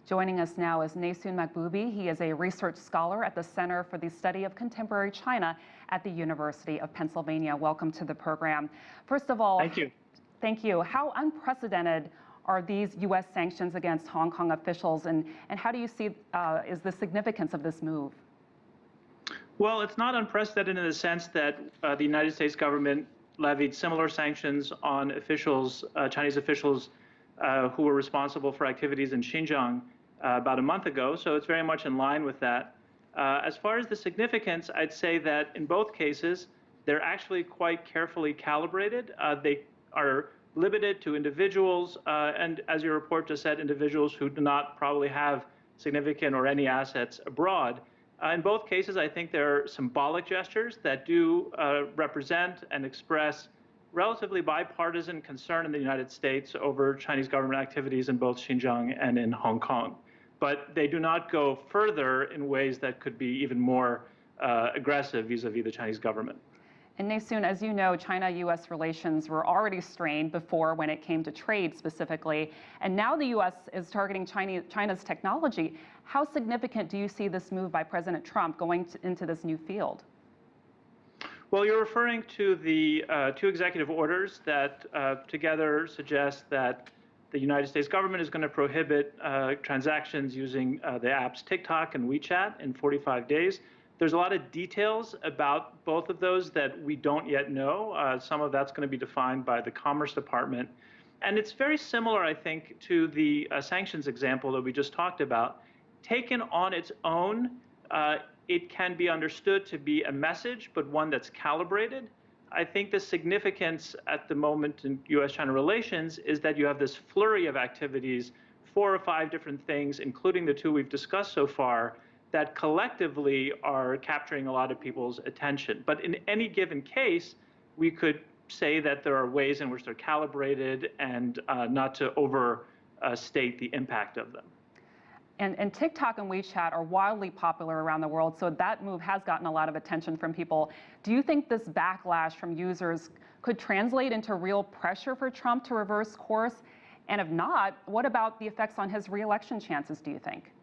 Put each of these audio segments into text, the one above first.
Joining us now is Neysun Mahboubi. He is a research scholar at the Center for the Study of Contemporary China at the University of Pennsylvania. Welcome to the program. First of all, thank you. Thank you. How unprecedented are these U.S. sanctions against Hong Kong officials, and how do you see is the significance of this move? Well, it's not unprecedented in the sense that the United States government levied similar sanctions on officials, Chinese officials who were responsible for activities in Xinjiang about a month ago, so it's very much in line with that. As far as the significance, I'd say that in both cases, they're actually quite carefully calibrated. They are limited to individuals, and as your report just said, individuals who do not probably have significant or any assets abroad. In both cases, I think there are symbolic gestures that do represent and express relatively bipartisan concern in the United States over Chinese government activities in both Xinjiang and in Hong Kong. But they do not go further in ways that could be even more aggressive vis-a-vis the Chinese government. And Neysun, as you know, China-U.S. relations were already strained before when it came to trade specifically, and now the U.S. is targeting China's technology. How significant do you see this move by President Trump going into this new field? Well, you're referring to the two executive orders that together suggest that the United States government is going to prohibit transactions using the apps TikTok and WeChat in 45 days. There's a lot of details about both of those that we don't yet know. Some of that's going to be defined by the Commerce Department. And it's very similar, I think, to the sanctions example that we just talked about. Taken on its own, it can be understood to be a message, but one that's calibrated. I think the significance at the moment in U.S.-China relations is that you have this flurry of activities, 4 or 5 different things, including the 2 we've discussed so far, that collectively are capturing a lot of people's attention. But in any given case, we could say that there are ways in which they're calibrated and not to overstate the impact of them. And TikTok and WeChat are wildly popular around the world, so that move has gotten a lot of attention from people. Do you think this backlash from users could translate into real pressure for Trump to reverse course? And if not, what about the effects on his re-election chances, do you think?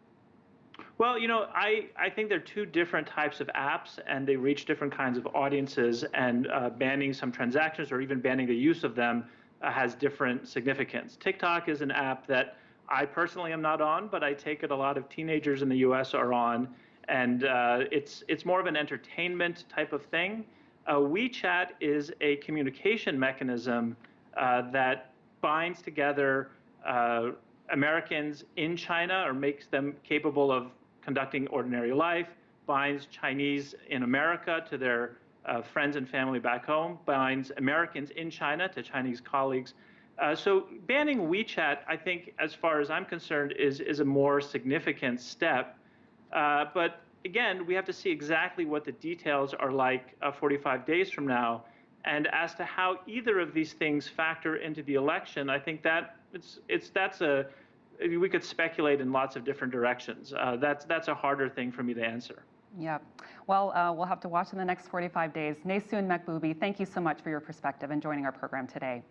Well, you know, I think they're 2 different types of apps, and they reach different kinds of audiences, and banning some transactions or even banning the use of them has different significance. TikTok is an app that I personally am not on, but I take it a lot of teenagers in the U.S. are on, and it's more of an entertainment type of thing. WeChat is a communication mechanism that binds together Americans in China, or makes them capable of conducting ordinary life, binds Chinese in America to their friends and family back home, binds Americans in China to Chinese colleagues. So banning WeChat, I think, as far as I'm concerned, is a more significant step. But again, we have to see exactly what the details are like 45 days from now. And as to how either of these things factor into the election, I think that we could speculate in lots of different directions. That's a harder thing for me to answer. Yeah. Well, we'll have to watch in the next 45 days. Neysun Mahboubi, thank you so much for your perspective and joining our program today.